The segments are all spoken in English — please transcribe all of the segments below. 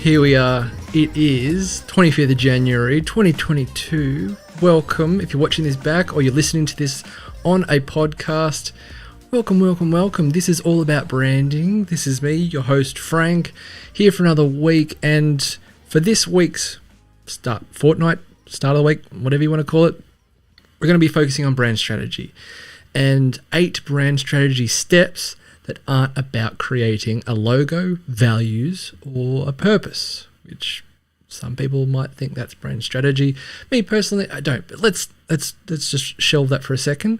Here we are. It is 25th of January 2022. Welcome. If you're watching this back or you're listening to this on a podcast, welcome. This is all about branding. This is me, your host Frank, here for another week. And for this week's start of the week, whatever you want to call it, we're going to be focusing on brand strategy and 8 brand strategy steps that aren't about creating a logo, values, or a purpose, which some people might think that's brand strategy. Me personally, I don't. But let's just shelve that for a second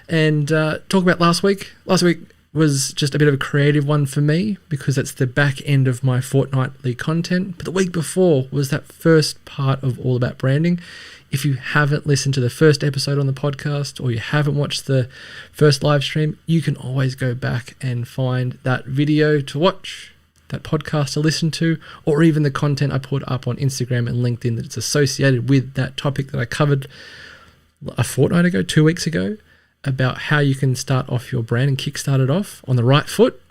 and talk about last week. Last week was just a bit of a creative one for me because that's the back end of my fortnightly content. But the week before was that first part of All About Branding. If you haven't listened to the first episode on the podcast or you haven't watched the first live stream, you can always go back and find that video to watch, that podcast to listen to, or even the content I put up on Instagram and LinkedIn that's associated with that topic that I covered a fortnight ago, 2 weeks ago, about how you can start off your brand and kickstart it off on the right foot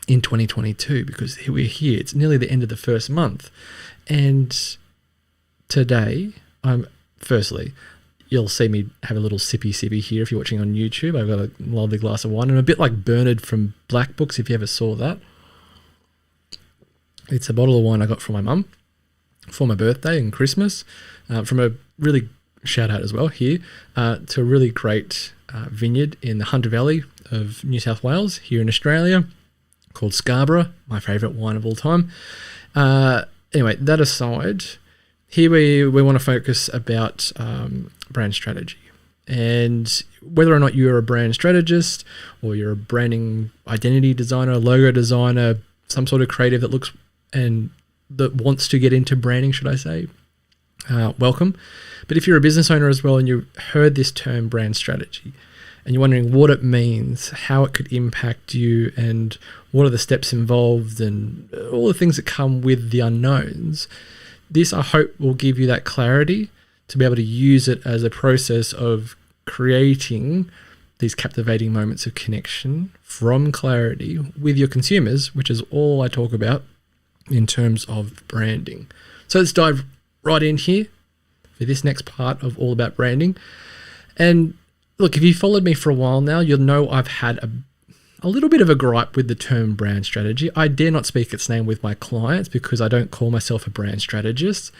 in 2022, because we're here. It's nearly the end of the first month. And today, firstly, you'll see me have a little sippy here if you're watching on YouTube. I've got a lovely glass of wine. I'm a bit like Bernard from Black Books, if you ever saw that. It's a bottle of wine I got from my mum for my birthday and Christmas, from a really, shout out as well here, to a really great vineyard in the Hunter Valley of New South Wales here in Australia called Scarborough, my favourite wine of all time. Anyway, that aside, here we want to focus about brand strategy, and whether or not you're a brand strategist or you're a branding identity designer, logo designer, some sort of creative that looks and that wants to get into branding, should I say, welcome. But if you're a business owner as well and you heard this term brand strategy and you're wondering what it means, how it could impact you, and what are the steps involved and all the things that come with the unknowns, this, I hope, will give you that clarity to be able to use it as a process of creating these captivating moments of connection from clarity with your consumers, which is all I talk about in terms of branding. So let's dive right in here for this next part of All About Branding. And look, if you followed me for a while now, you'll know I've had a little bit of a gripe with the term brand strategy. I dare not speak its name with my clients because I don't call myself a brand strategist.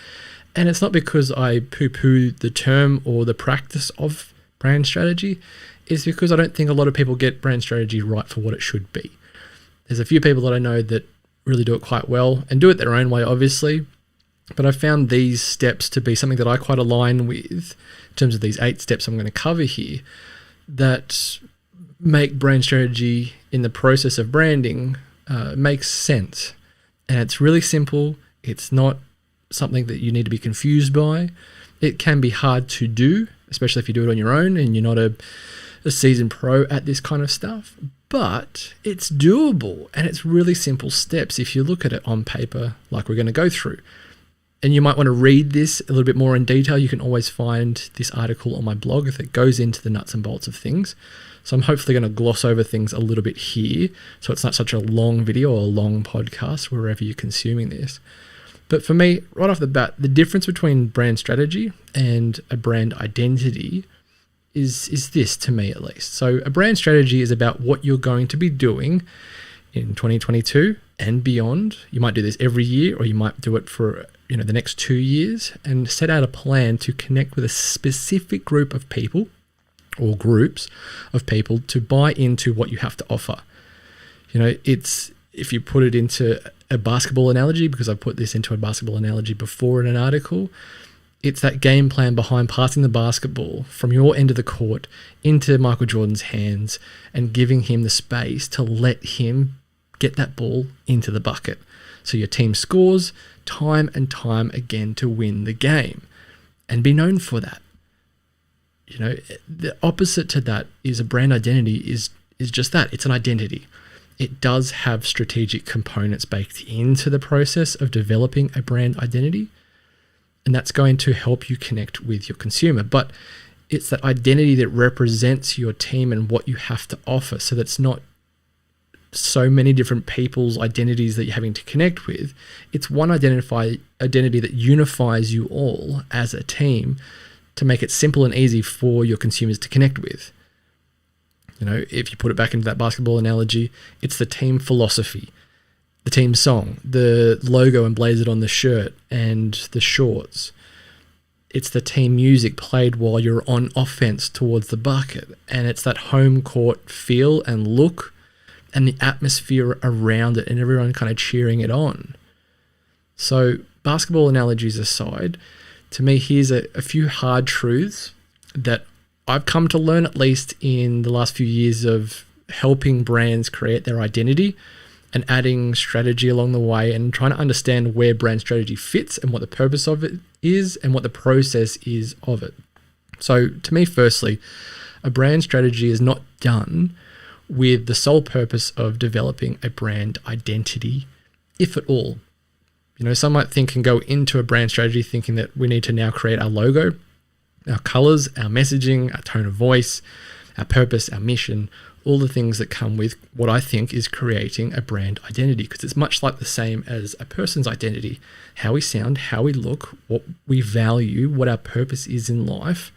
And it's not because I poo-poo the term or the practice of brand strategy. It's because I don't think a lot of people get brand strategy right for what it should be. There's a few people that I know that really do it quite well and do it their own way, obviously. But I found these steps to be something that I quite align with in terms of these 8 steps I'm going to cover here that make brand strategy in the process of branding makes sense. And it's really simple. It's not something that you need to be confused by. It can be hard to do, especially if you do it on your own and you're not a seasoned pro at this kind of stuff. But it's doable and it's really simple steps if you look at it on paper like we're going to go through. And you might want to read this a little bit more in detail. You can always find this article on my blog if it goes into the nuts and bolts of things. So I'm hopefully going to gloss over things a little bit here so it's not such a long video or a long podcast wherever you're consuming this. But for me, right off the bat, the difference between brand strategy and a brand identity is this, to me at least. So a brand strategy is about what you're going to be doing in 2022 and beyond. You might do this every year, or you might do it for the next 2 years and set out a plan to connect with a specific group of people or groups of people to buy into what you have to offer. It's, if you put it into a basketball analogy, because I put this into a basketball analogy before in an article, it's that game plan behind passing the basketball from your end of the court into Michael Jordan's hands and giving him the space to let him get that ball into the bucket. So your team scores time and time again to win the game and be known for that. The opposite to that is a brand identity is just that. It's an identity. It does have strategic components baked into the process of developing a brand identity, and that's going to help you connect with your consumer. But it's that identity that represents your team and what you have to offer. So that's not so many different people's identities that you're having to connect with. It's one identity that unifies you all as a team to make it simple and easy for your consumers to connect with. You know, if you put it back into that basketball analogy, it's the team philosophy, the team song, the logo emblazoned on the shirt and the shorts. It's the team music played while you're on offense towards the bucket. And it's that home court feel and look and the atmosphere around it and everyone kind of cheering it on. So basketball analogies aside, to me, here's a few hard truths that I've come to learn, at least in the last few years of helping brands create their identity and adding strategy along the way and trying to understand where brand strategy fits and what the purpose of it is and what the process is of it. So to me, firstly, a brand strategy is not done with the sole purpose of developing a brand identity, if at all. You know, some might think and go into a brand strategy thinking that we need to now create our logo, our colors, our messaging, our tone of voice, our purpose, our mission, all the things that come with what I think is creating a brand identity, because it's much like the same as a person's identity. How we sound, how we look, what we value, what our purpose is in life,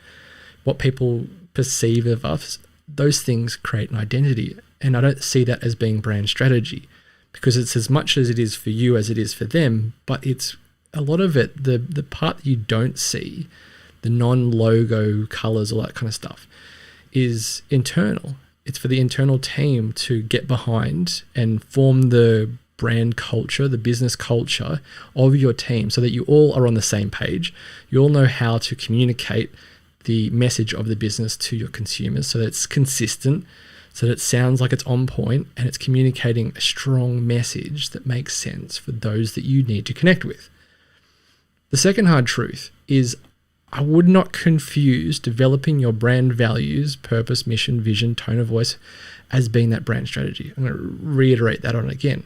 what people perceive of us, those things create an identity. And I don't see that as being brand strategy, because it's as much as it is for you as it is for them, but it's a lot of it, the part that you don't see, the non-logo colors, all that kind of stuff, is internal. It's for the internal team to get behind and form the brand culture, the business culture of your team so that you all are on the same page. You all know how to communicate the message of the business to your consumers so that it's consistent, so that it sounds like it's on point and it's communicating a strong message that makes sense for those that you need to connect with. The second hard truth is I would not confuse developing your brand values, purpose, mission, vision, tone of voice as being that brand strategy. I'm going to reiterate that on again,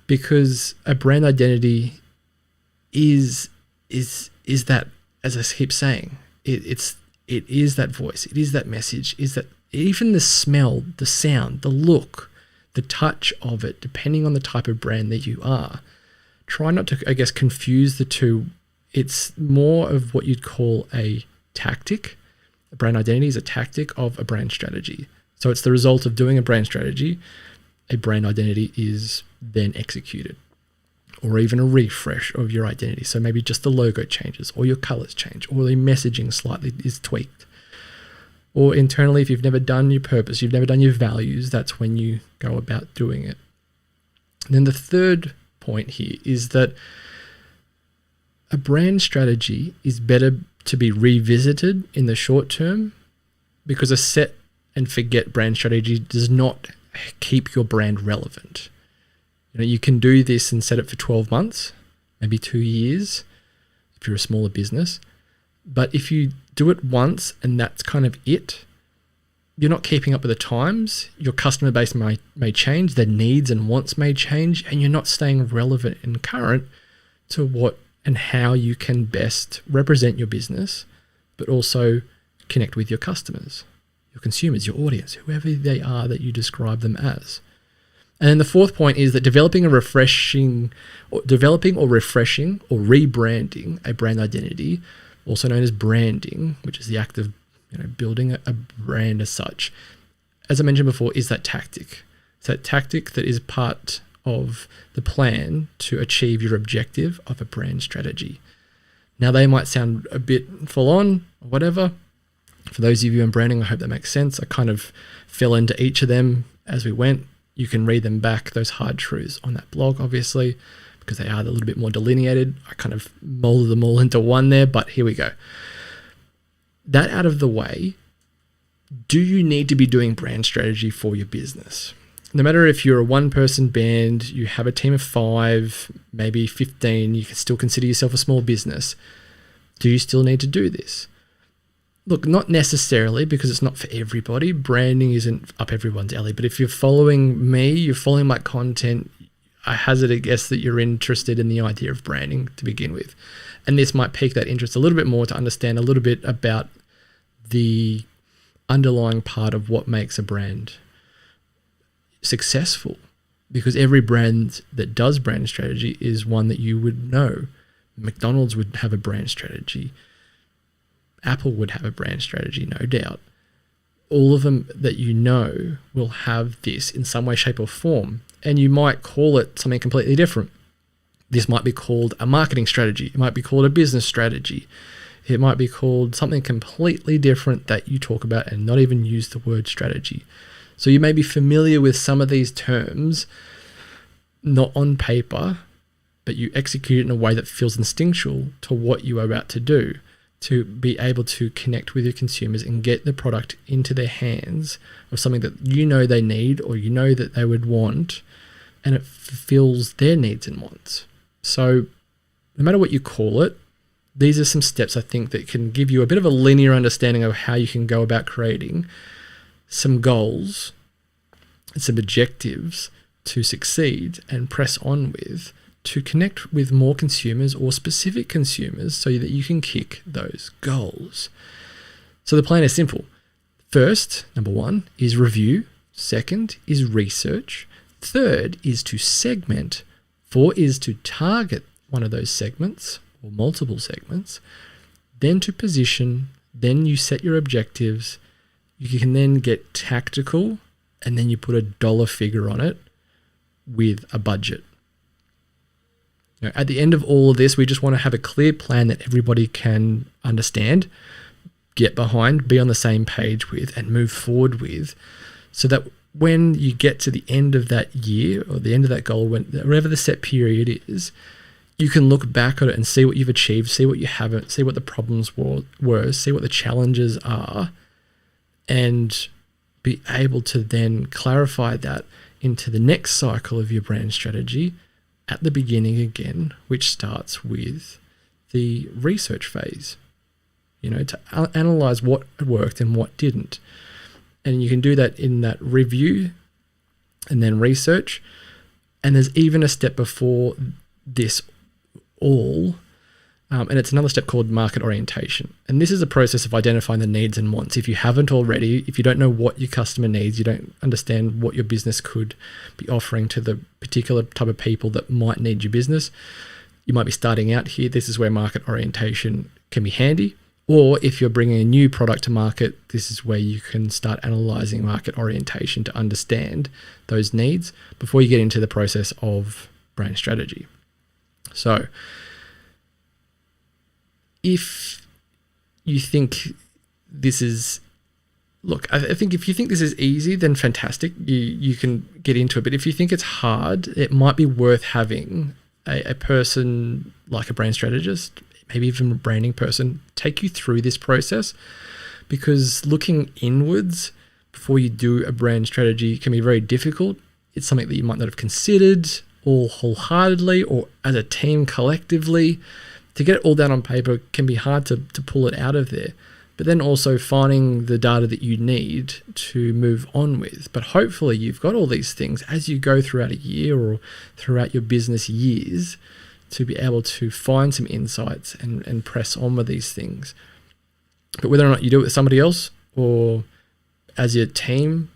because a brand identity is that, as I keep saying, it is that voice, it is that message, is that even the smell, the sound, the look, the touch of it, depending on the type of brand that you are. Try not to, I guess, confuse the two. It's more of what you'd call a tactic. A brand identity is a tactic of a brand strategy. So it's the result of doing a brand strategy. A brand identity is then executed, or even a refresh of your identity. So maybe just the logo changes, or your colors change, or the messaging slightly is tweaked. Or internally, if you've never done your purpose, you've never done your values, that's when you go about doing it. And then the third point here is that a brand strategy is better to be revisited in the short term, because a set and forget brand strategy does not keep your brand relevant. You know, you can do this and set it for 12 months, maybe 2 years, if you're a smaller business. But if you do it once and that's kind of it, you're not keeping up with the times. Your customer base may change, their needs and wants may change, and you're not staying relevant and current to what and how you can best represent your business, but also connect with your customers, your consumers, your audience, whoever they are that you describe them as. And then the fourth point is that developing or refreshing or rebranding a brand identity, also known as branding, which is the act of building a brand as such, as I mentioned before, is that tactic. It's that tactic that is part of the plan to achieve your objective of a brand strategy. Now, they might sound a bit full on or whatever. For those of you in branding, I hope that makes sense. I kind of fell into each of them as we went. You can read them back, those hard truths, on that blog, obviously, because they are a little bit more delineated. I kind of molded them all into one there, but here we go. That out of the way, do you need to be doing brand strategy for your business? No matter if you're a one-person band, you have a team of 5, maybe 15, you can still consider yourself a small business. Do you still need to do this? Look, not necessarily, because it's not for everybody. Branding isn't up everyone's alley. But if you're following me, you're following my content, I hazard a guess that you're interested in the idea of branding to begin with. And this might pique that interest a little bit more to understand a little bit about the underlying part of what makes a brand successful because every brand that does brand strategy is one that you would know. McDonald's would have a brand strategy. Apple would have a brand strategy, no doubt. All of them that you know will have this in some way, shape, or form. And you might call it something completely different. This might be called a marketing strategy. It might be called a business strategy. It might be called something completely different that you talk about and not even use the word strategy. So you may be familiar with some of these terms, not on paper, but you execute it in a way that feels instinctual to what you are about to do, to be able to connect with your consumers and get the product into their hands of something that you know they need or you know that they would want, and it fulfills their needs and wants. So no matter what you call it, these are some steps I think that can give you a bit of a linear understanding of how you can go about creating some goals and some objectives to succeed and press on with, to connect with more consumers or specific consumers so that you can kick those goals. So the plan is simple. First, number one, is review. Second is research. Third is to segment. Four is to target one of those segments or multiple segments. Then to position. Then you set your objectives. You can then get tactical, and then you put a dollar figure on it with a budget. Now, at the end of all of this, we just want to have a clear plan that everybody can understand, get behind, be on the same page with, and move forward with, so that when you get to the end of that year or the end of that goal, wherever the set period is, you can look back at it and see what you've achieved, see what you haven't, see what the problems were, see what the challenges are, and be able to then clarify that into the next cycle of your brand strategy at the beginning again, which starts with the research phase, to analyze what worked and what didn't. And you can do that in that review and then research. And there's even a step before this all, and it's another step called market orientation. And this is a process of identifying the needs and wants. If you haven't already, if you don't know what your customer needs, you don't understand what your business could be offering to the particular type of people that might need your business, you might be starting out here. This is where market orientation can be handy. Or if you're bringing a new product to market, this is where you can start analyzing market orientation to understand those needs before you get into the process of brand strategy. So if you think this is, I think if you think this is easy, then fantastic, you can get into it. But if you think it's hard, it might be worth having a person like a brand strategist, maybe even a branding person, take you through this process, because looking inwards before you do a brand strategy can be very difficult. It's something that you might not have considered all wholeheartedly or as a team collectively. To get it all down on paper can be hard to pull it out of there, but then also finding the data that you need to move on with. But hopefully you've got all these things as you go throughout a year or throughout your business years to be able to find some insights and press on with these things. But whether or not you do it with somebody else or as your team,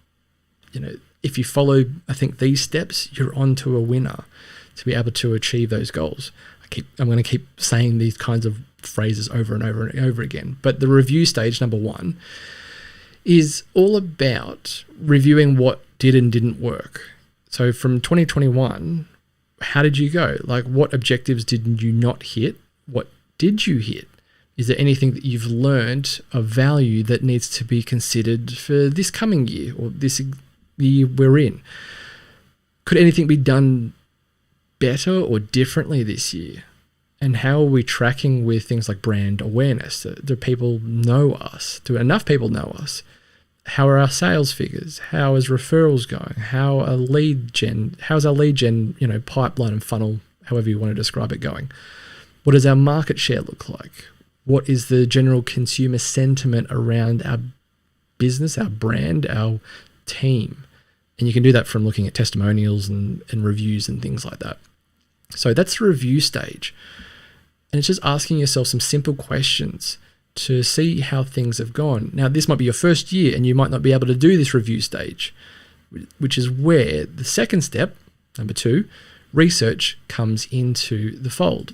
if you follow, I think, these steps, you're on to a winner to be able to achieve those goals. I'm going to keep saying these kinds of phrases over and over and over again. But the review stage, number one, is all about reviewing what did and didn't work. So from 2021, how did you go? What objectives did you not hit? What did you hit? Is there anything that you've learned of value that needs to be considered for this coming year or this year we're in? Could anything be done better or differently this year? And how are we tracking with things like brand awareness? Do people know us? Do enough people know us? How are our sales figures? How is referrals going? How's our lead gen, pipeline and funnel, however you want to describe it, going? What does our market share look like? What is the general consumer sentiment around our business, our brand, our team? And you can do that from looking at testimonials and reviews and things like that. So that's the review stage. And it's just asking yourself some simple questions to see how things have gone. Now, this might be your first year and you might not be able to do this review stage, which is where the second step Number 2, research comes into the fold.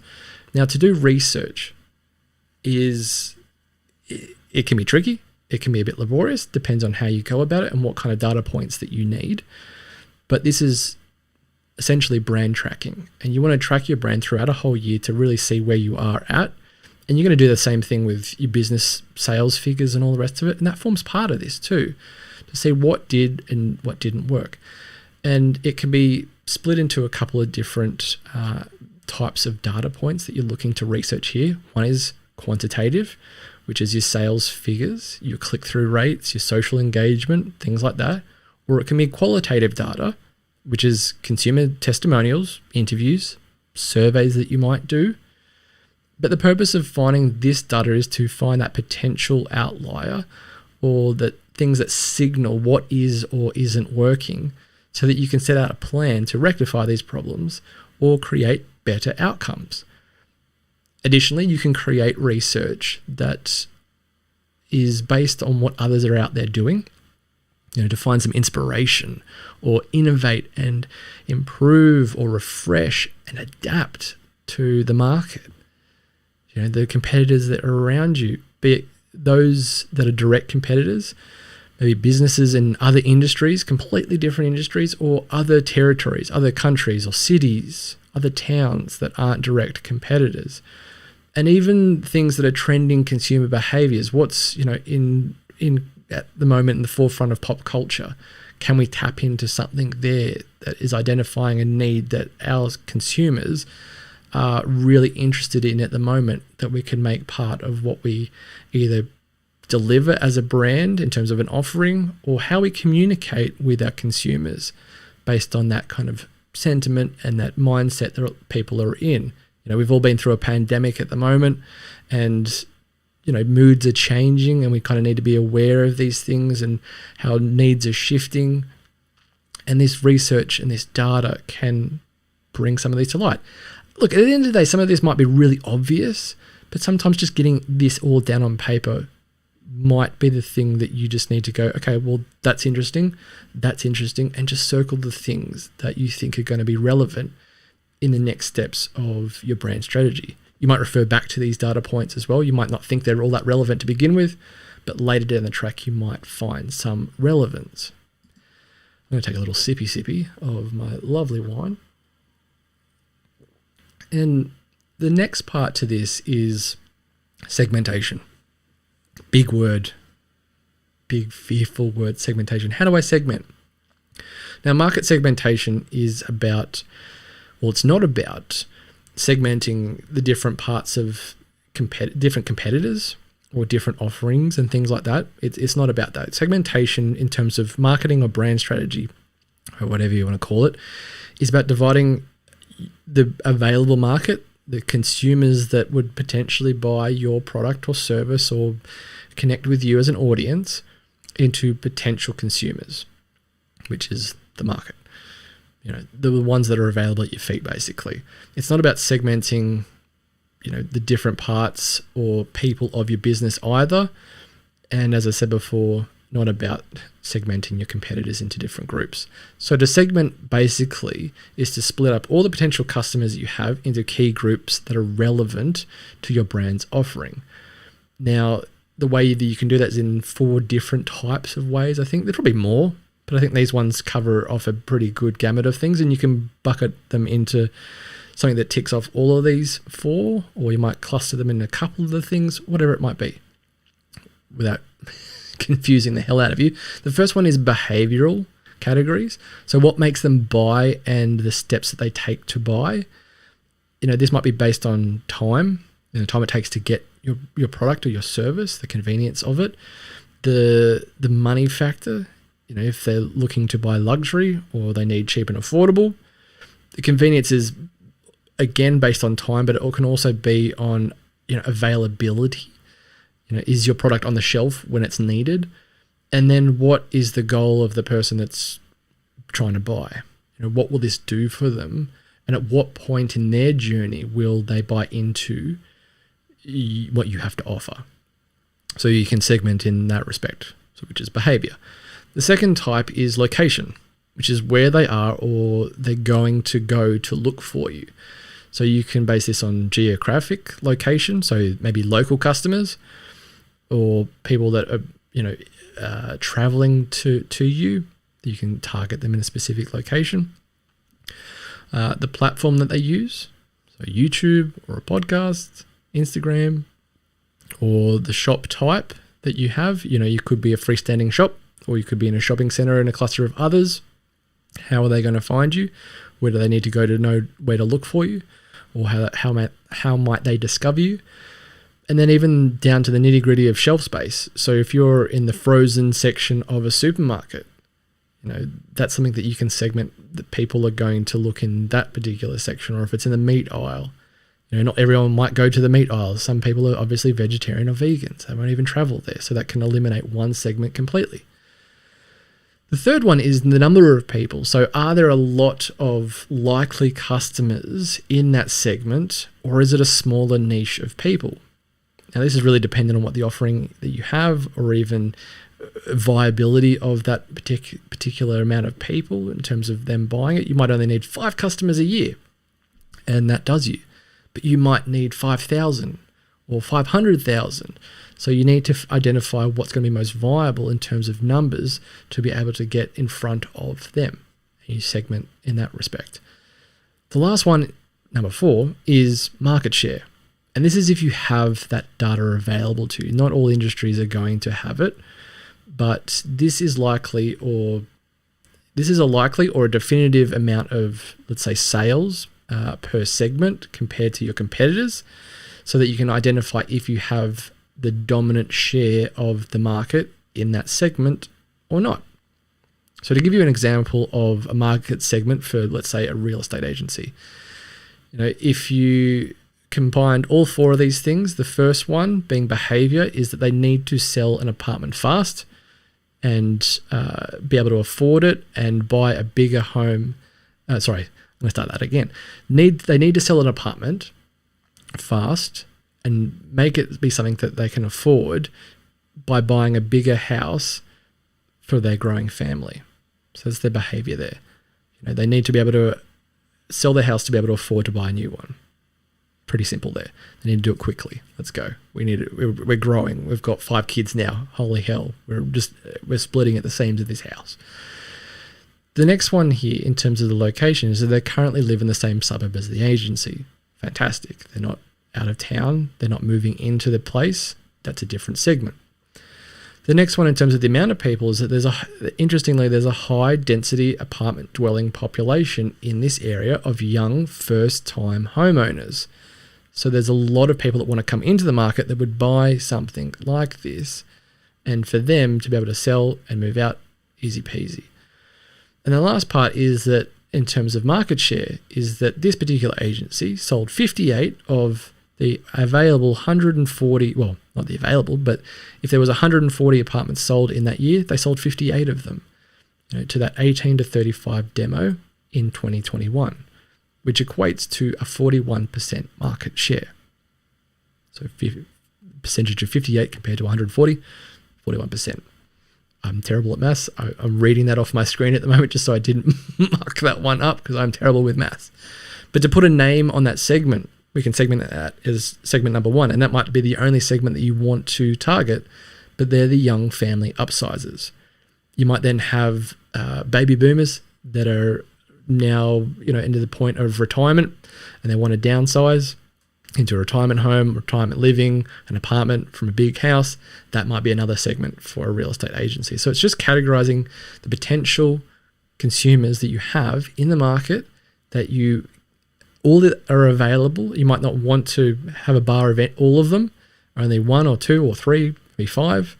Now, to do research it can be tricky. It can be a bit laborious, depends on how you go about it and what kind of data points that you need. But this is essentially brand tracking, and you want to track your brand throughout a whole year to really see where you are at. And you're going to do the same thing with your business sales figures and all the rest of it. And that forms part of this too, to see what did and what didn't work. And it can be split into a couple of different types of data points that you're looking to research here. One is quantitative, which is your sales figures, your click-through rates, your social engagement, things like that. Or it can be qualitative data, which is consumer testimonials, interviews, surveys that you might do. But the purpose of finding this data is to find that potential outlier, or that things that signal what is or isn't working, so that you can set out a plan to rectify these problems or create better outcomes. Additionally, you can create research that is based on what others are out there doing, to find some inspiration or innovate and improve or refresh and adapt to the market. The competitors that are around you, be it those that are direct competitors, maybe businesses in other industries, completely different industries, or other territories, other countries or cities, other towns that aren't direct competitors. And even things that are trending consumer behaviors. What's, in at the moment in the forefront of pop culture? Can we tap into something there that is identifying a need that our consumers are really interested in at the moment, that we can make part of what we either deliver as a brand in terms of an offering, or how we communicate with our consumers based on that kind of sentiment and that mindset that people are in. We've all been through a pandemic at the moment, and moods are changing, and we kind of need to be aware of these things and how needs are shifting. And this research and this data can bring some of these to light. Look, at the end of the day, some of this might be really obvious, but sometimes just getting this all down on paper might be the thing that you just need to go, okay, well, that's interesting, and just circle the things that you think are going to be relevant in the next steps of your brand strategy. You might refer back to these data points as well. You might not think they're all that relevant to begin with, but later down the track, you might find some relevance. I'm going to take a little sippy of my lovely wine. And the next part to this is segmentation. Big word, big fearful word, segmentation. How do I segment? Now, market segmentation is about, it's not about segmenting the different parts of different competitors or different offerings and things like that. It's not about that. Segmentation in terms of marketing or brand strategy, or whatever you want to call it, is about dividing the available market, the consumers that would potentially buy your product or service or connect with you as an audience, into potential consumers, which is the market. The ones that are available at your feet, basically. It's not about segmenting, the different parts or people of your business either. And as I said before, not about segmenting your competitors into different groups. So to segment basically is to split up all the potential customers you have into key groups that are relevant to your brand's offering. Now, the way that you can do that is in 4 different types of ways. I think there's probably more, but I think these ones cover off a pretty good gamut of things, and you can bucket them into something that ticks off all of these 4, or you might cluster them in a couple of the things, whatever it might be, without confusing the hell out of you. The first one is behavioral categories. So what makes them buy and the steps that they take to buy. This might be based on time, the time it takes to get your product or your service, the convenience of it, the money factor, if they're looking to buy luxury or they need cheap and affordable. The convenience is, again, based on time, but it can also be on, availability. Is your product on the shelf when it's needed? And then what is the goal of the person that's trying to buy? What will this do for them? And at what point in their journey will they buy into what you have to offer? So you can segment in that respect, which is behavior. The second type is location, which is where they are or they're going to go to look for you. So you can base this on geographic location, so maybe local customers or people that are traveling to you. You can target them in a specific location. The platform that they use, so YouTube or a podcast, Instagram, or the shop type that you have. You could be a freestanding shop, or you could be in a shopping center in a cluster of others. How are they going to find you? Where do they need to go to know where to look for you? Or how might they discover you? And then even down to the nitty gritty of shelf space. So if you're in the frozen section of a supermarket, that's something that you can segment that people are going to look in that particular section. Or if it's in the meat aisle, not everyone might go to the meat aisle. Some people are obviously vegetarian or vegans. They won't even travel there. So that can eliminate one segment completely. The third one is the number of people. So are there a lot of likely customers in that segment, or is it a smaller niche of people? Now, this is really dependent on what the offering that you have, or even viability of that particular amount of people in terms of them buying it. You might only need 5 customers a year, and that does you. But you might need 5,000 or 500,000. So you need to identify what's going to be most viable in terms of numbers to be able to get in front of them. And you segment in that respect. The last one, number 4, is market share. And this is if you have that data available to you. Not all industries are going to have it, but this is a likely or a definitive amount of, let's say, sales per segment compared to your competitors, so that you can identify if you have the dominant share of the market in that segment or not. So to give you an example of a market segment for, let's say, a real estate agency, if you combined all 4 of these things, the first one being behavior is that they need to sell an apartment fast and be able to afford it and buy a bigger home. I'm going to start that again. They need to sell an apartment fast and make it be something that they can afford by buying a bigger house for their growing family. So that's their behavior there. They need to be able to sell their house to be able to afford to buy a new one. Pretty simple there. They need to do it quickly. Let's go. We're growing. We've got 5 kids now. Holy hell. We're splitting at the seams of this house. The next one here in terms of the location is that they currently live in the same suburb as the agency. Fantastic. They're not out of town. They're not moving into the place. That's a different segment. The next one in terms of the amount of people is that interestingly, there's a high density apartment dwelling population in this area of young first-time homeowners. So there's a lot of people that want to come into the market that would buy something like this, and for them to be able to sell and move out, easy peasy. And the last part is that in terms of market share is that this particular agency sold 58 of the available 140, well, not the available, but if there was 140 apartments sold in that year, they sold 58 of them, to that 18 to 35 demo in 2021, which equates to a 41% market share. So percentage of 58 compared to 140, 41%. I'm terrible at maths. I'm reading that off my screen at the moment just so I didn't mark that one up because I'm terrible with maths. But to put a name on that segment, we can segment that as segment number 1, and that might be the only segment that you want to target, but they're the young family upsizers. You might then have baby boomers that are now into the point of retirement and they want to downsize into a retirement home, retirement living, an apartment from a big house. That might be another segment for a real estate agency. So it's just categorizing the potential consumers that you have in the market that all that are available. You might not want to have a bar event, all of them, only 1 or 2 or 3, maybe 5,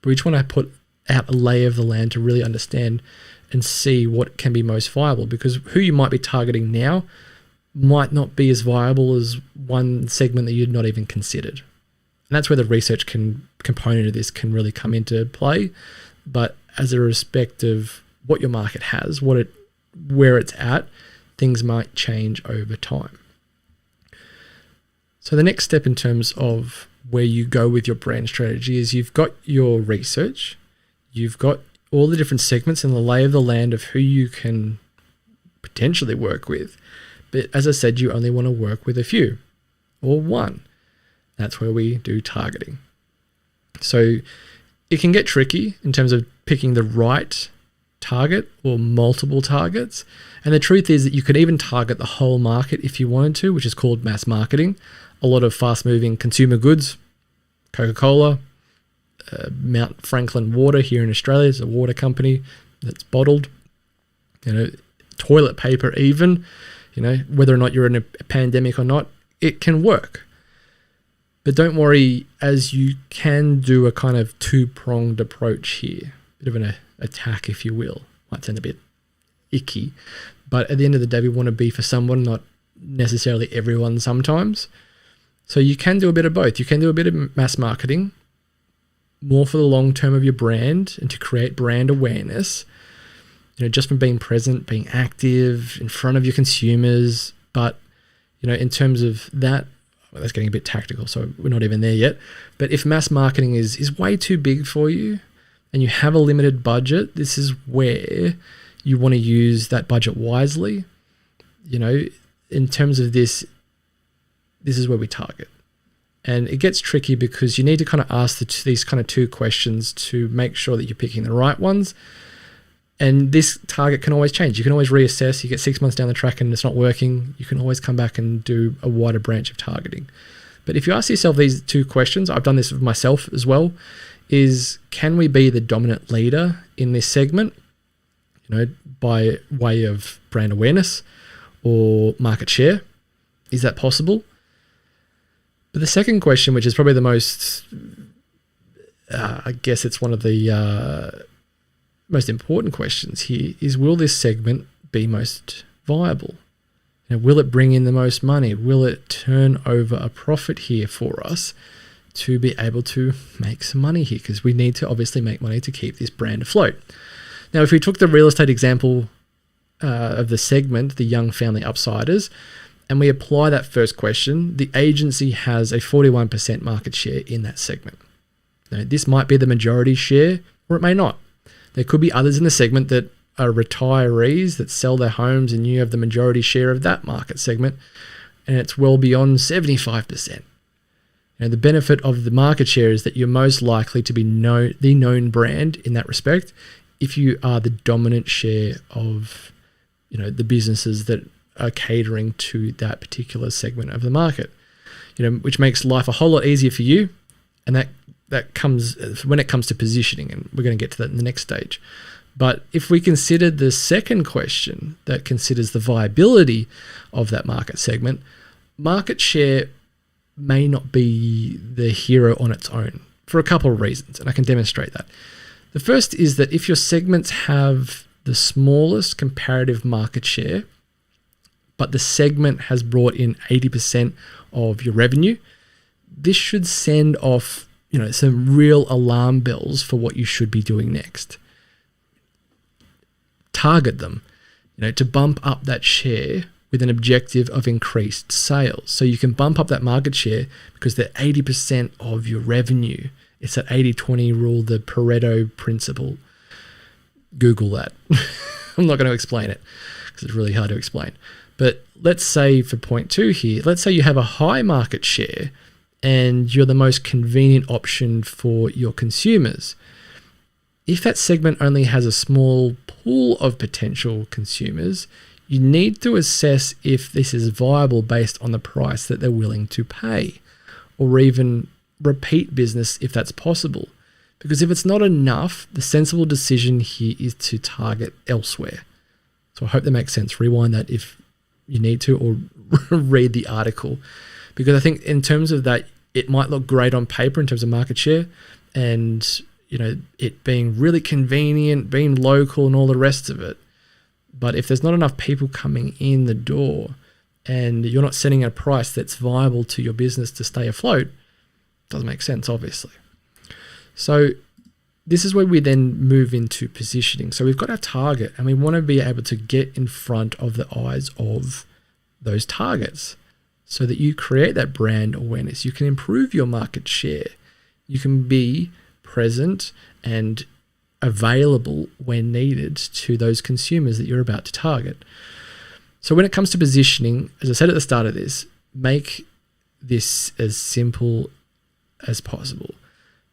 but we just want to put out a lay of the land to really understand and see what can be most viable, because who you might be targeting now might not be as viable as one segment that you'd not even considered. And that's where the research component of this can really come into play. But as a respect of what your market has, where it's at, things might change over time. So the next step in terms of where you go with your brand strategy is you've got your research, you've got all the different segments and the lay of the land of who you can potentially work with. But as I said, you only want to work with a few or one. That's where we do targeting. So it can get tricky in terms of picking the right target or multiple targets. And the truth is that you could even target the whole market if you wanted to, which is called mass marketing. A lot of fast-moving consumer goods, Coca-Cola, Mount Franklin Water here in Australia is a water company that's bottled, toilet paper even, whether or not you're in a pandemic or not, it can work. But don't worry, as you can do a kind of two-pronged approach here, bit of an attack, if you will. Might sound a bit icky, but at the end of the day, we want to be for someone, not necessarily everyone sometimes. So you can do a bit of both. You can do a bit of mass marketing, more for the long term of your brand and to create brand awareness, just from being present, being active in front of your consumers. But, in terms of that, well, that's getting a bit tactical, so we're not even there yet. But if mass marketing is way too big for you and you have a limited budget, this is where you want to use that budget wisely. In terms of this is where we target. And it gets tricky because you need to kind of ask these kind of two questions to make sure that you're picking the right ones. And this target can always change. You can always reassess. You get 6 months down the track and it's not working. You can always come back and do a wider branch of targeting. But if you ask yourself these two questions, I've done this with myself as well, is can we be the dominant leader in this segment, by way of brand awareness or market share? Is that possible? But the second question, which is probably the most, I guess it's one of the most important questions here, is will this segment be most viable? Will it bring in the most money? Will it turn over a profit here for us to be able to make some money here? Because we need to obviously make money to keep this brand afloat. Now, if we took the real estate example of the segment, the young family upsiders, and we apply that first question, the agency has a 41% market share in that segment. Now, this might be the majority share, or it may not. There could be others in the segment that are retirees that sell their homes and you have the majority share of that market segment, and it's well beyond 75%. The benefit of the market share is that you're most likely to be the known brand in that respect if you are the dominant share of the businesses that are catering to that particular segment of the market, which makes life a whole lot easier for you. And that comes when it comes to positioning, and we're going to get to that in the next stage. But if we consider the second question that considers the viability of that market segment, market share may not be the hero on its own for a couple of reasons, and I can demonstrate that. The first is that if your segments have the smallest comparative market share, but the segment has brought in 80% of your revenue, this should send off, some real alarm bells for what you should be doing next. Target them, to bump up that share with an objective of increased sales. So you can bump up that market share because they're 80% of your revenue. It's that 80-20 rule, the Pareto principle. Google that. I'm not going to explain it because it's really hard to explain. But let's say for point 2 here, let's say you have a high market share and you're the most convenient option for your consumers. If that segment only has a small pool of potential consumers, you need to assess if this is viable based on the price that they're willing to pay, or even repeat business if that's possible. Because if it's not enough, the sensible decision here is to target elsewhere. So I hope that makes sense. Rewind that if you need to, or read the article, because I think in terms of that, it might look great on paper in terms of market share and it being really convenient, being local and all the rest of it. But if there's not enough people coming in the door and you're not setting a price that's viable to your business to stay afloat, it doesn't make sense, obviously. So this is where we then move into positioning. So we've got our target and we want to be able to get in front of the eyes of those targets so that you create that brand awareness. You can improve your market share. You can be present and available when needed to those consumers that you're about to target. So when it comes to positioning, as I said at the start of this, make this as simple as possible,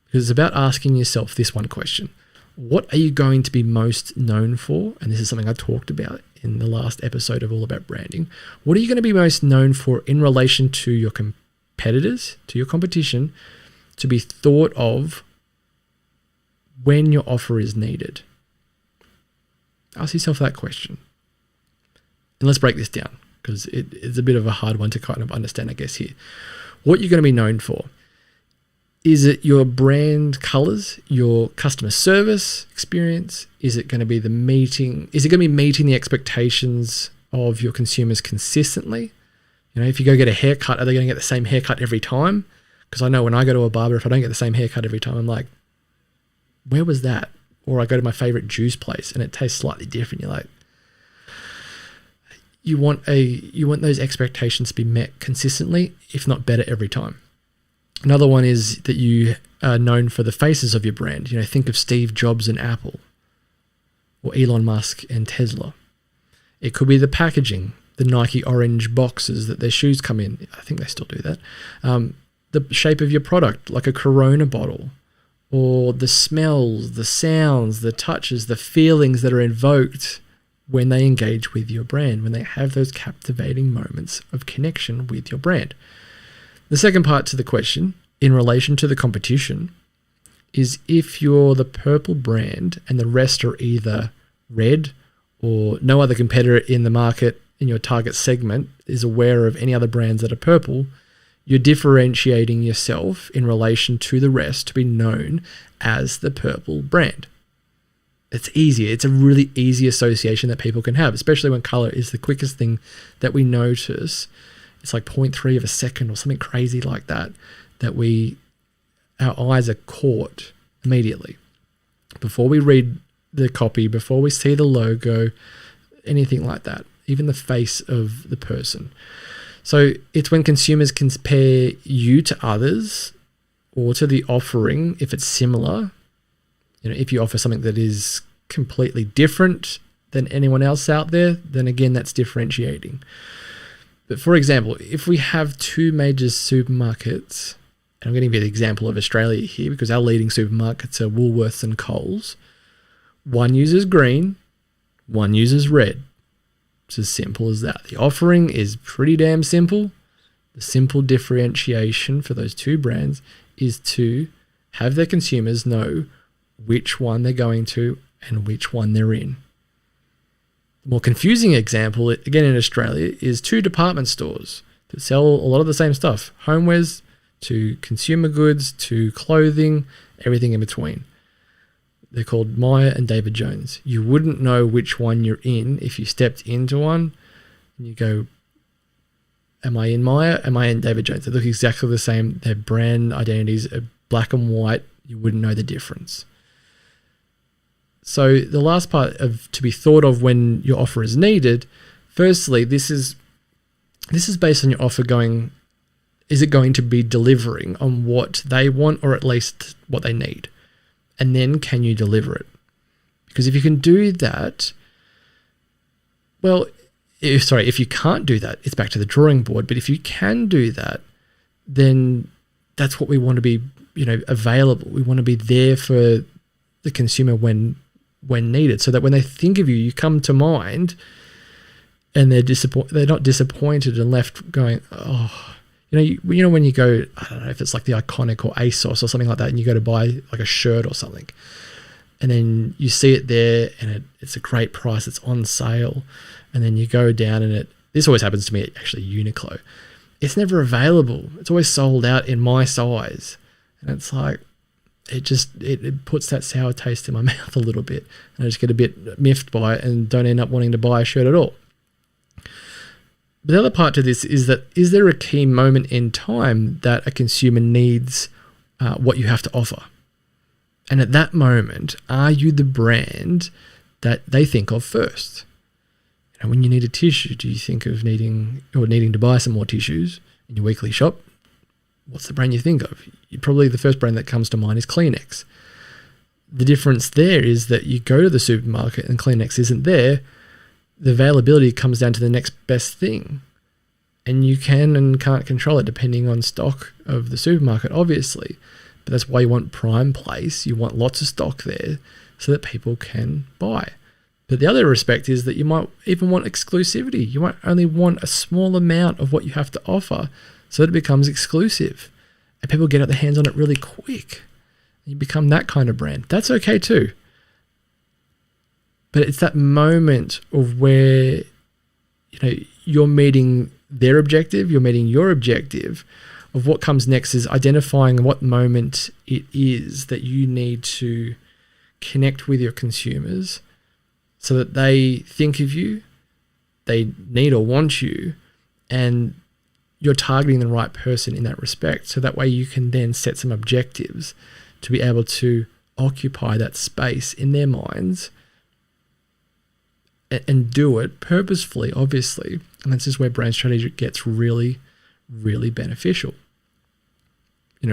because it's about asking yourself this one question: what are you going to be most known for? And this is something I talked about in the last episode of All About Branding. What are you going to be most known for in relation to your competitors, to your competition, to be thought of when your offer is needed? Ask yourself that question. And let's break this down, because it's a bit of a hard one to kind of understand, I guess, here. What you're going to be known for. Is it your brand colors, your customer service experience? Is it going to be the meeting? Is it going to be meeting the expectations of your consumers consistently? You know, if you go get a haircut, are they going to get the same haircut every time? Because I know when I go to a barber, if I don't get the same haircut every time, I'm like, where was that? Or I go to my favorite juice place and it tastes slightly different. You're like, you want those expectations to be met consistently, if not better every time. Another one is that you are known for the faces of your brand. You know, think of Steve Jobs and Apple, or Elon Musk and Tesla. It could be the packaging, the Nike orange boxes that their shoes come in. I think they still do that. The shape of your product, like a Corona bottle, or the smells, the sounds, the touches, the feelings that are invoked when they engage with your brand, when they have those captivating moments of connection with your brand. The second part to the question, in relation to the competition, is if you're the purple brand and the rest are either red, or no other competitor in the market in your target segment is aware of any other brands that are purple, you're differentiating yourself in relation to the rest to be known as the purple brand. It's easier. It's a really easy association that people can have, especially when color is the quickest thing that we notice. It's like 0.3 of a second or something crazy like that, that our eyes are caught immediately. Before we read the copy, before we see the logo, anything like that, even the face of the person. So it's when consumers compare you to others or to the offering, if it's similar. You know, if you offer something that is completely different than anyone else out there, then again, that's differentiating. But for example, if we have two major supermarkets, and I'm going to give you the example of Australia here because our leading supermarkets are Woolworths and Coles. One uses green, one uses red. It's as simple as that. The offering is pretty damn simple. The simple differentiation for those two brands is to have their consumers know which one they're going to and which one they're in. The more confusing example, again in Australia, is two department stores that sell a lot of the same stuff. Homewares to consumer goods to clothing, everything in between. They're called Myer and David Jones. You wouldn't know which one you're in if you stepped into one and you go, am I in Myer? Am I in David Jones? They look exactly the same. Their brand identities are black and white. You wouldn't know the difference. So the last part of to be thought of when your offer is needed, firstly, this is based on your offer going, is it going to be delivering on what they want or at least what they need? And then can you deliver it? Because if you can do that, well, if you can't do that, it's back to the drawing board. But if you can do that, then that's what we want to be, available. We want to be there for the consumer when needed, so that when they think of you, you come to mind, and they're not disappointed and left going, oh, when you go, I don't know if it's like the Iconic or ASOS or something like that, and you go to buy like a shirt or something, and then you see it there and it's a great price, it's on sale, and then you go down and this always happens to me at actually Uniqlo. It's never available. It's always sold out in my size, and it's like, it puts that sour taste in my mouth a little bit, and I just get a bit miffed by it and don't end up wanting to buy a shirt at all. But the other part to this is that, is there a key moment in time that a consumer needs what you have to offer? And at that moment, are you the brand that they think of first? When you need a tissue, do you think of needing to buy some more tissues in your weekly shop? What's the brand you think of? Probably the first brand that comes to mind is Kleenex. the difference there is that you go to the supermarket and Kleenex isn't there. The availability comes down to the next best thing. And you can and can't control it depending on stock of the supermarket, obviously. But that's why you want prime place. You want lots of stock there so that people can buy. But the other respect is that you might even want exclusivity. You might only want a small amount of what you have to offer so that it becomes exclusive. And people get their hands on it really quick. You become that kind of brand. That's okay too. But it's that moment of where, you're meeting their objective, you're meeting your objective of what comes next is identifying what moment it is that you need to connect with your consumers so that they think of you, they need or want you, and you're targeting the right person in that respect. So that way you can then set some objectives to be able to occupy that space in their minds and do it purposefully, obviously. And this is where brand strategy gets really, really beneficial.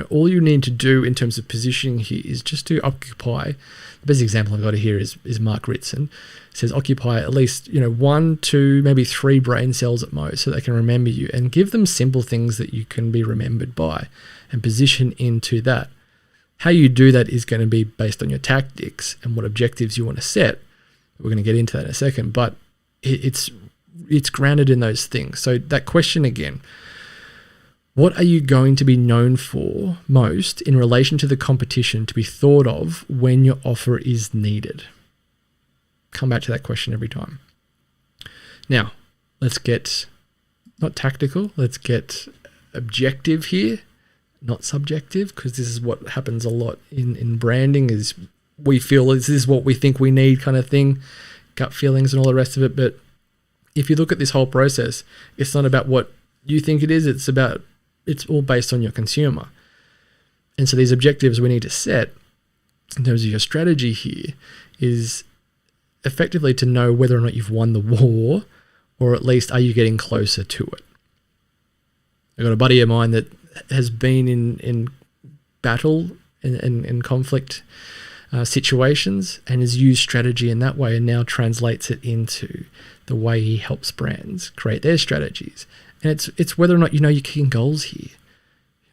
All you need to do in terms of positioning here is just to occupy. The best example I've got here is Mark Ritson. It says occupy at least 1, 2, maybe 3 brain cells at most so they can remember you, and give them simple things that you can be remembered by and position into that. How you do that is going to be based on your tactics and what objectives you want to set. We're going to get into that in a second, but it's grounded in those things. So that question again, what are you going to be known for most in relation to the competition to be thought of when your offer is needed? Come back to that question every time. Now, let's get not tactical, let's get objective here, not subjective, because this is what happens a lot in branding is we feel this is what we think we need kind of thing, gut feelings and all the rest of it. But if you look at this whole process, it's not about what you think it is, it's all based on your consumer. And so these objectives we need to set in terms of your strategy here is effectively to know whether or not you've won the war, or at least are you getting closer to it. I've got a buddy of mine that has been in battle and conflict situations and has used strategy in that way and now translates it into the way he helps brands create their strategies. And it's whether or not you know your key goals here.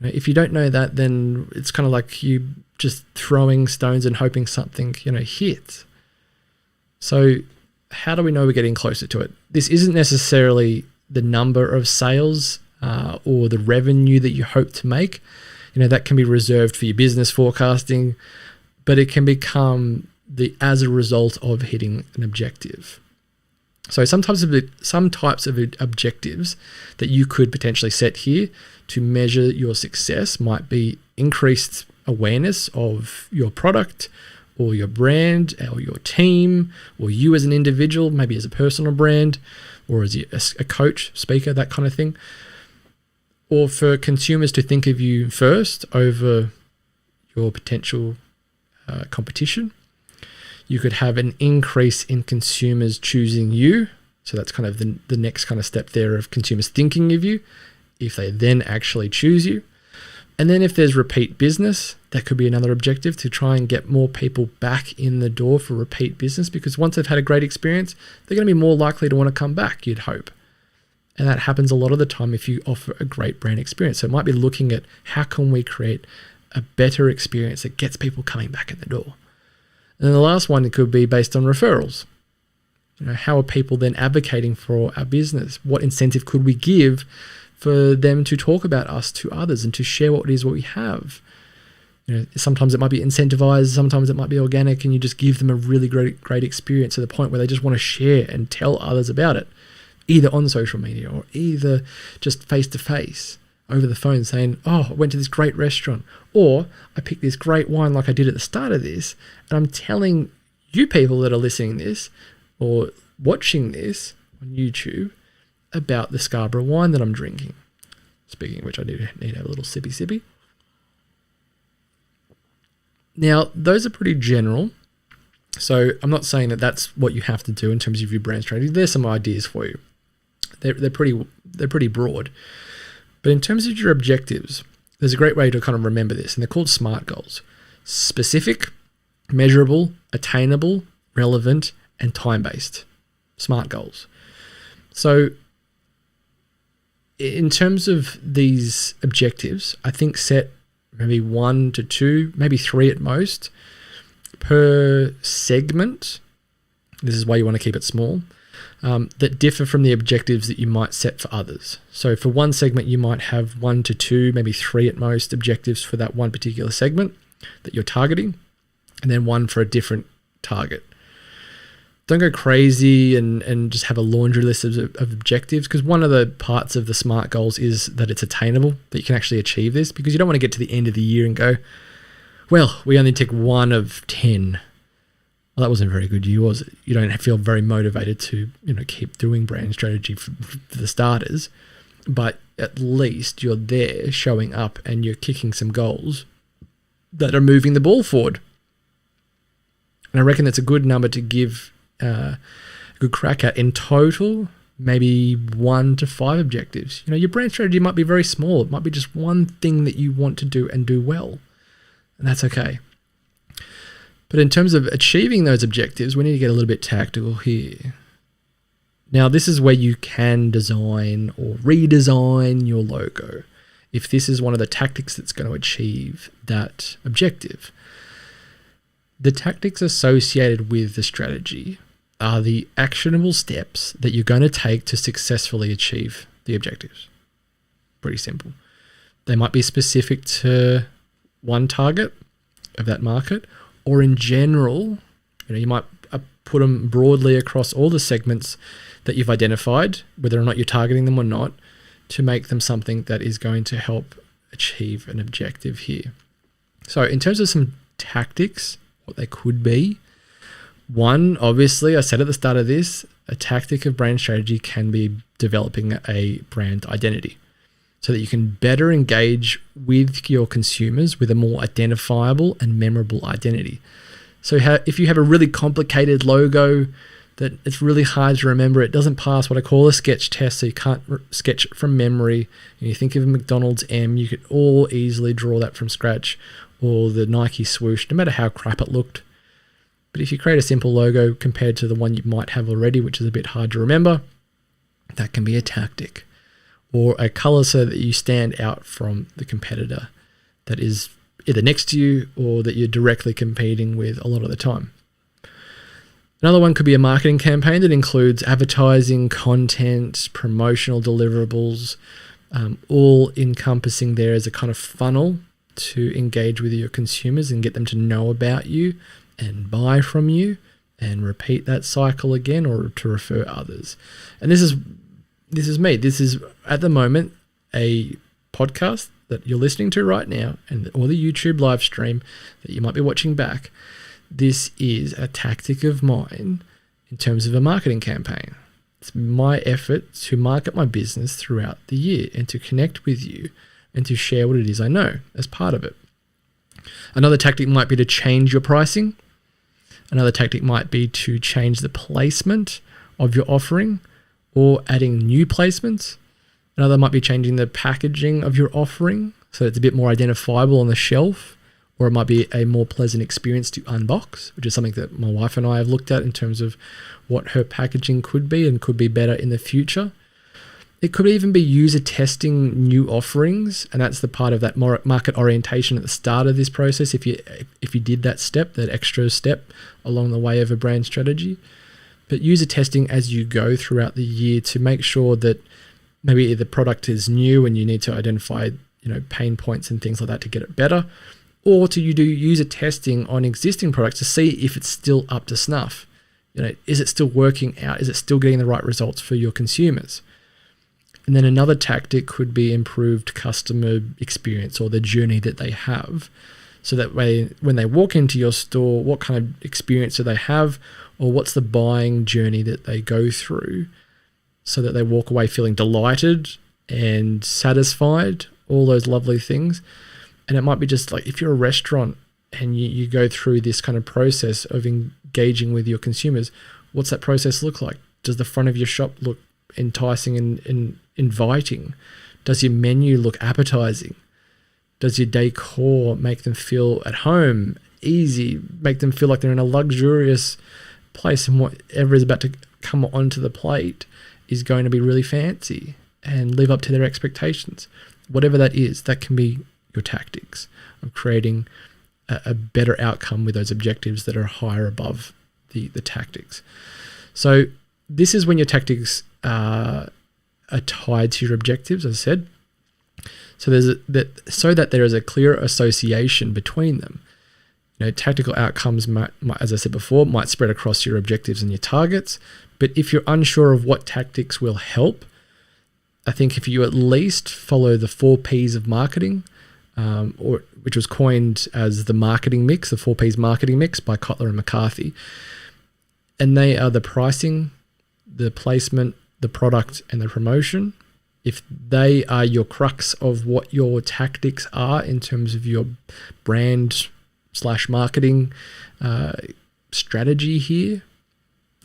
If you don't know that, then it's kind of like you just throwing stones and hoping something, hits. So how do we know we're getting closer to it? This isn't necessarily the number of sales or the revenue that you hope to make. That can be reserved for your business forecasting, but it can become as a result of hitting an objective. So some types of objectives that you could potentially set here to measure your success might be increased awareness of your product or your brand or your team or you as an individual, maybe as a personal brand or as a coach, speaker, that kind of thing. Or for consumers to think of you first over your potential competition. You could have an increase in consumers choosing you. So that's kind of the next kind of step there of consumers thinking of you if they then actually choose you. And then if there's repeat business, that could be another objective to try and get more people back in the door for repeat business, because once they've had a great experience, they're going to be more likely to want to come back, you'd hope. And that happens a lot of the time if you offer a great brand experience. So it might be looking at how can we create a better experience that gets people coming back in the door. And then the last one, it could be based on referrals. How are people then advocating for our business? What incentive could we give for them to talk about us to others and to share what we have? Sometimes it might be incentivized, sometimes it might be organic, and you just give them a really great experience to the point where they just want to share and tell others about it, either on social media or either just face-to-face over the phone saying, I went to this great restaurant, or I picked this great wine like I did at the start of this, and I'm telling you people that are listening to this or watching this on YouTube about the Scarborough wine that I'm drinking. Speaking of which, I need to have a little sippy. Now, those are pretty general. So I'm not saying that that's what you have to do in terms of your brand strategy. There's some ideas for you. They're pretty broad. But in terms of your objectives, there's a great way to kind of remember this, and they're called SMART goals. Specific, measurable, attainable, relevant, and time-based. SMART goals. So in terms of these objectives, I think set maybe 1 to 2, maybe 3 at most per segment. This is why you want to keep it small. That differ from the objectives that you might set for others. So for one segment, you might have 1 to 2, maybe 3 at most objectives for that one particular segment that you're targeting, and then one for a different target. Don't go crazy and just have a laundry list of objectives, because one of the parts of the SMART goals is that it's attainable, that you can actually achieve this, because you don't want to get to the end of the year and go, well, we only tick 1 of 10. Well, that wasn't a very good year, was it? You don't feel very motivated to, keep doing brand strategy for the starters, but at least you're there showing up and you're kicking some goals that are moving the ball forward. And I reckon that's a good number to give a good crack at. In total, maybe 1 to 5 objectives. Your brand strategy might be very small. It might be just one thing that you want to do and do well, and that's okay. But in terms of achieving those objectives, we need to get a little bit tactical here. Now, this is where you can design or redesign your logo if this is one of the tactics that's going to achieve that objective. The tactics associated with the strategy are the actionable steps that you're going to take to successfully achieve the objectives. Pretty simple. They might be specific to one target of that market, or in general, you might put them broadly across all the segments that you've identified, whether or not you're targeting them or not, to make them something that is going to help achieve an objective here. So in terms of some tactics, what they could be, one, obviously, I said at the start of this, a tactic of brand strategy can be developing a brand identity so that you can better engage with your consumers with a more identifiable and memorable identity. So if you have a really complicated logo that it's really hard to remember, it doesn't pass what I call a sketch test, so you can't sketch it from memory, and you think of a McDonald's M, you could all easily draw that from scratch, or the Nike swoosh, no matter how crap it looked. But if you create a simple logo compared to the one you might have already, which is a bit hard to remember, that can be a tactic. Or a color so that you stand out from the competitor that is either next to you or that you're directly competing with a lot of the time. Another one could be a marketing campaign that includes advertising, content, promotional deliverables, all encompassing there as a kind of funnel to engage with your consumers and get them to know about you and buy from you and repeat that cycle again, or to refer others. And this is me. This is at the moment a podcast that you're listening to right now, or the YouTube live stream that you might be watching back. This is a tactic of mine in terms of a marketing campaign. It's my effort to market my business throughout the year and to connect with you and to share what it is I know as part of it. Another tactic might be to change your pricing. Another tactic might be to change the placement of your offering or adding new placements. Another might be changing the packaging of your offering so it's a bit more identifiable on the shelf, or it might be a more pleasant experience to unbox, which is something that my wife and I have looked at in terms of what her packaging could be and could be better in the future. It could even be user testing new offerings, and that's the part of that market orientation at the start of this process. If you did that step, that extra step along the way of a brand strategy, but user testing as you go throughout the year to make sure that maybe the product is new and you need to identify pain points and things like that to get it better, or to do user testing on existing products to see if it's still up to snuff. Is it still working out? Is it still getting the right results for your consumers? And then another tactic could be improved customer experience, or the journey that they have. So that way, when they walk into your store, what kind of experience do they have, or what's the buying journey that they go through, so that they walk away feeling delighted and satisfied, all those lovely things. And it might be just like if you're a restaurant and you go through this kind of process of engaging with your consumers, what's that process look like? Does the front of your shop look enticing and inviting? Does your menu look appetizing? Does your decor make them feel at home, easy, make them feel like they're in a luxurious place, and whatever is about to come onto the plate is going to be really fancy and live up to their expectations. Whatever that is, that can be your tactics of creating a better outcome with those objectives that are higher above the tactics. So this is when your tactics are tied to your objectives, as I said. So so that there is a clear association between them. Tactical outcomes might, as I said before, might spread across your objectives and your targets. But if you're unsure of what tactics will help, I think if you at least follow the 4 Ps of marketing, which was coined as the marketing mix, the 4 Ps marketing mix by Kotler and McCarthy. And they are the pricing, the placement, the product, and the promotion. If they are your crux of what your tactics are in terms of your brand/marketing strategy here,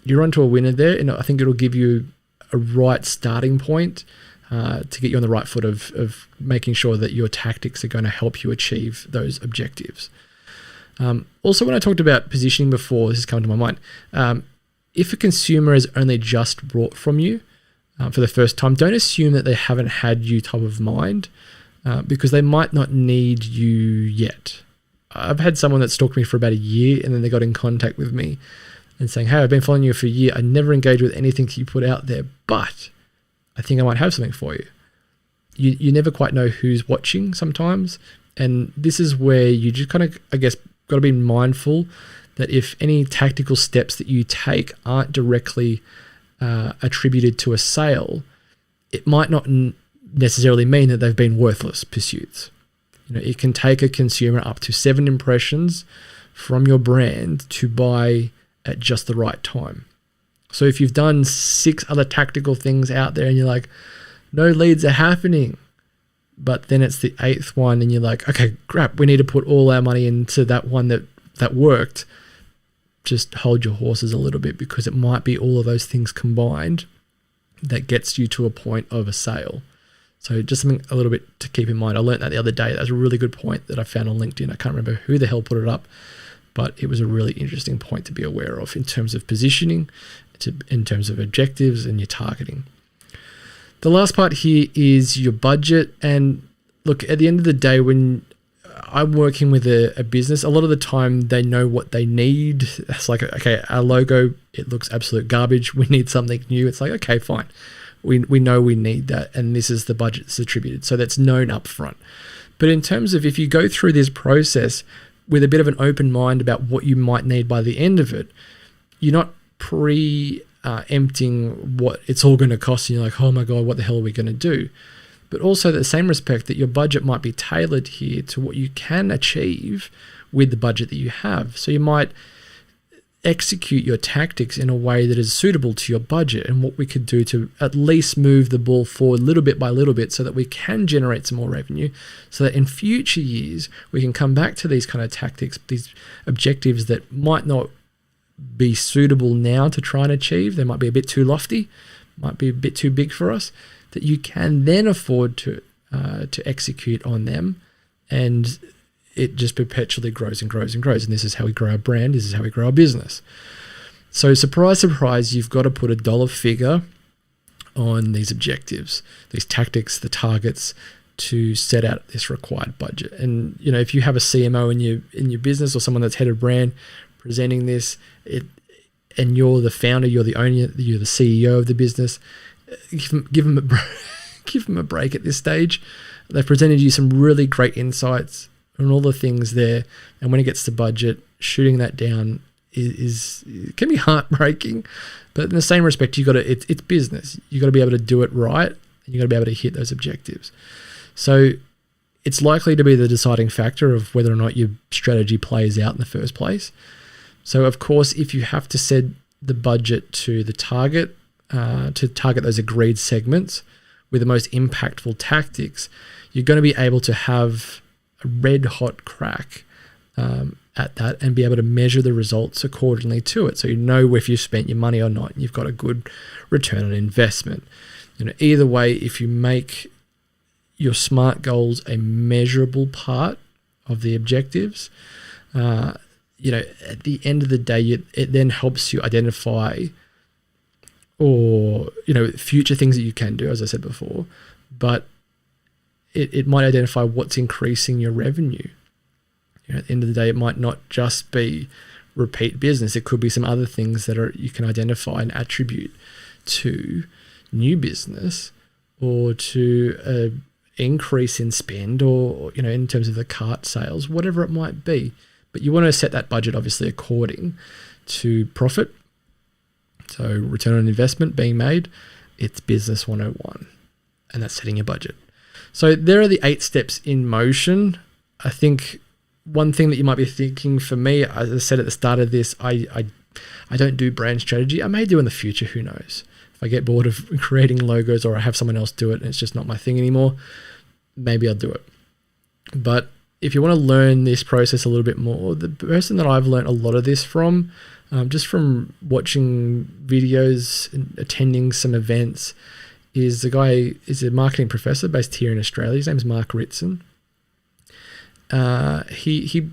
you're onto a winner there. And I think it'll give you a right starting point to get you on the right foot of making sure that your tactics are going to help you achieve those objectives. Also, when I talked about positioning before, this is coming to my mind. If a consumer is only just bought from you for the first time, don't assume that they haven't had you top of mind because they might not need you yet. I've had someone that stalked me for about a year and then they got in contact with me and saying, hey, I've been following you for a year. I never engaged with anything you put out there, but I think I might have something for you. You never quite know who's watching sometimes. And this is where you just kind of, I guess, got to be mindful that if any tactical steps that you take aren't directly attributed to a sale, it might not necessarily mean that they've been worthless pursuits. It can take a consumer up to 7 impressions from your brand to buy at just the right time. So if you've done 6 other tactical things out there and you're like, no leads are happening, but then it's the 8th one and you're like, okay, crap, we need to put all our money into that one that worked. Just hold your horses a little bit, because it might be all of those things combined that gets you to a point of a sale. So just something a little bit to keep in mind. I learned that the other day. That was a really good point that I found on LinkedIn. I can't remember who the hell put it up, but it was a really interesting point to be aware of in terms of positioning, in terms of objectives and your targeting. The last part here is your budget. And look, at the end of the day, when I'm working with a business, a lot of the time they know what they need. It's like, okay, our logo, it looks absolute garbage. We need something new. It's like, okay, fine. We know we need that, and this is the budget that's attributed. So that's known up front. But in terms of if you go through this process with a bit of an open mind about what you might need by the end of it, you're not emptying what it's all going to cost, and you're like, oh my God, what the hell are we going to do? But also the same respect that your budget might be tailored here to what you can achieve with the budget that you have. So you might execute your tactics in a way that is suitable to your budget and what we could do to at least move the ball forward little bit by little bit so that we can generate some more revenue, so that in future years we can come back to these kind of tactics, these objectives that might not be suitable now to try and achieve. They might be a bit too lofty, might be a bit too big for us, that you can then afford to execute on them, and it just perpetually grows and grows and grows. And this is how we grow our brand. This is how we grow our business. So surprise, surprise, you've got to put a dollar figure on these objectives, these tactics, the targets, to set out this required budget. And if you have a CMO in your business, or someone that's head of brand presenting this, and you're the founder, you're the owner, you're the CEO of the business, give them a break at this stage. They've presented you some really great insights on all the things there, and when it gets to budget, shooting that down it can be heartbreaking. But in the same respect, it's business. You got to be able to do it right, and you got to be able to hit those objectives. So it's likely to be the deciding factor of whether or not your strategy plays out in the first place. So of course, if you have to set the budget to the target, to target those agreed segments with the most impactful tactics, you're going to be able to have a red hot crack at that and be able to measure the results accordingly to it. So you know if you spent your money or not, and you've got a good return on investment. Either way, if you make your SMART goals a measurable part of the objectives, you know, at the end of the day, it then helps you identify, or, you know, future things that you can do, as I said before, but it might identify what's increasing your revenue. You know, at the end of the day, it might not just be repeat business. It could be some other things that you can identify and attribute to new business, or to an increase in spend, or, you know, in terms of the cart sales, whatever it might be. But you want to set that budget obviously according to profit. So return on investment being made, it's business 101, and that's setting your budget. So there are the 8 steps in motion. I think one thing that you might be thinking, for me, as I said at the start of this, I don't do brand strategy. I may do in the future, who knows? If I get bored of creating logos, or I have someone else do it and it's just not my thing anymore, maybe I'll do it. But if you want to learn this process a little bit more, the person that I've learned a lot of this from, just from watching videos and attending some events, is is a marketing professor based here in Australia. His name's Mark Ritson. He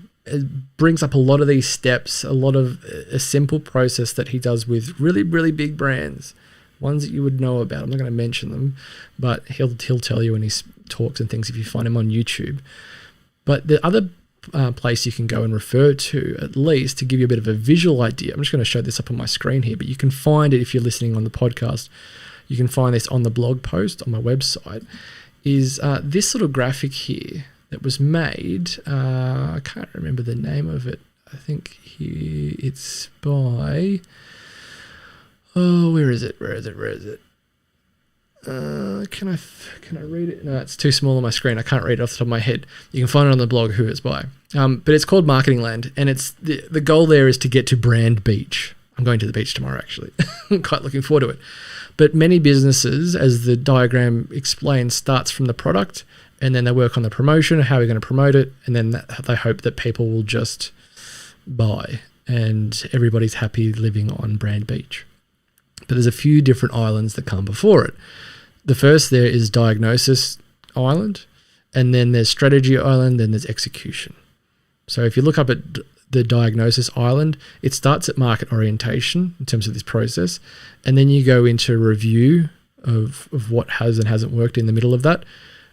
brings up a lot of these steps, a lot of a simple process that he does with really, really big brands, ones that you would know about. I'm not going to mention them, but he'll tell you in his talks and things if you find him on YouTube. But the other place you can go and refer to, at least to give you a bit of a visual idea, I'm just going to show this up on my screen here, but you can find it if you're listening on the podcast. You can find this on the blog post on my website, is this little graphic here that was made. I can't remember the name of it. I think it's by, where is it? Can I read it? No, it's too small on my screen. I can't read it off the top of my head. You can find it on the blog who it's by. But it's called Marketing Land, and it's the goal there is to get to Brand Beach. I'm going to the beach tomorrow, actually. I'm quite looking forward to it. But many businesses, as the diagram explains, starts from the product, and then they work on the promotion, how we're going to promote it, and then they hope that people will just buy, and everybody's happy living on Brand Beach. But there's a few different islands that come before it. The first there is Diagnosis Island, and then there's Strategy Island, then there's Execution. So if you look up at the Diagnosis Island, it starts at market orientation in terms of this process, and then you go into review of what has and hasn't worked in the middle of that,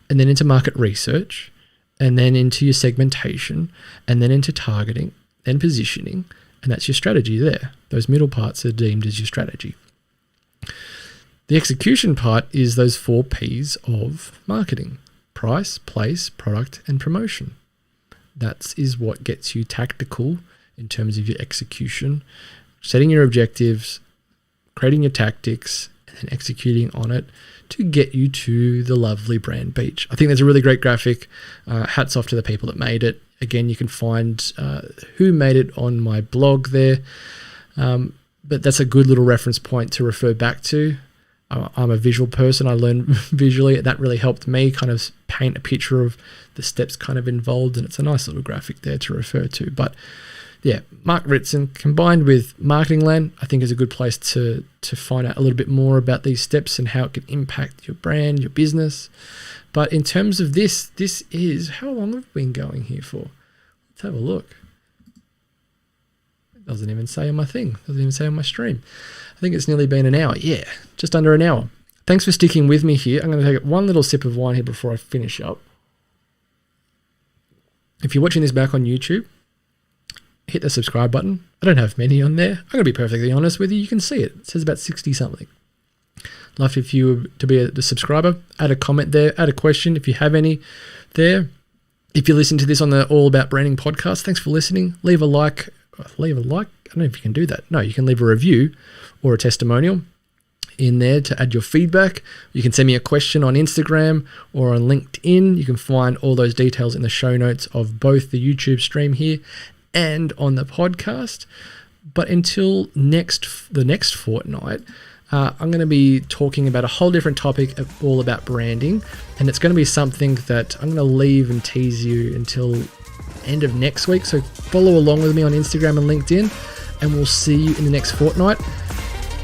and then into market research, and then into your segmentation, and then into targeting, then positioning, and that's your strategy there. Those middle parts are deemed as your strategy. The execution part is those 4 P's of marketing: price, place, product, and promotion. That is what gets you tactical in terms of your execution, setting your objectives, creating your tactics, and then executing on it to get you to the lovely Brand Beach. I think that's a really great graphic. Hats off to the people that made it. Again, you can find who made it on my blog there. But that's a good little reference point to refer back to. I'm a visual person. I learn visually, and that really helped me kind of paint a picture of the steps kind of involved, and it's a nice little graphic there to refer to. But yeah, Mark Ritson combined with Marketing Land, I think is a good place to find out a little bit more about these steps and how it can impact your brand, your business. But in terms of this is, how long have we been going here for? Let's have a look. It doesn't even say on my thing. It doesn't even say on my stream. I think it's nearly been an hour. Yeah, just under an hour. Thanks for sticking with me here. I'm going to take one little sip of wine here before I finish up. If you're watching this back on YouTube, hit the subscribe button. I don't have many on there. I'm going to be perfectly honest with you. You can see it. It says about 60 something. Love if you were to be a subscriber. Add a comment there. Add a question if you have any there. If you listen to this on the All About Branding podcast, thanks for listening. Leave a like. I don't know if you can do that. No, you can leave a review or a testimonial in there to add your feedback. You can send me a question on Instagram or on LinkedIn. You can find all those details in the show notes of both the YouTube stream here and on the podcast. But until the next fortnight, I'm going to be talking about a whole different topic all about branding, and it's going to be something that I'm going to leave and tease you until end of next week. So follow along with me on Instagram and LinkedIn, and we'll see you in the next fortnight.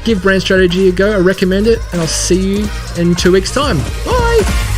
Give Brand Strategy a go. I recommend it, and I'll see you in 2 weeks' time. Bye!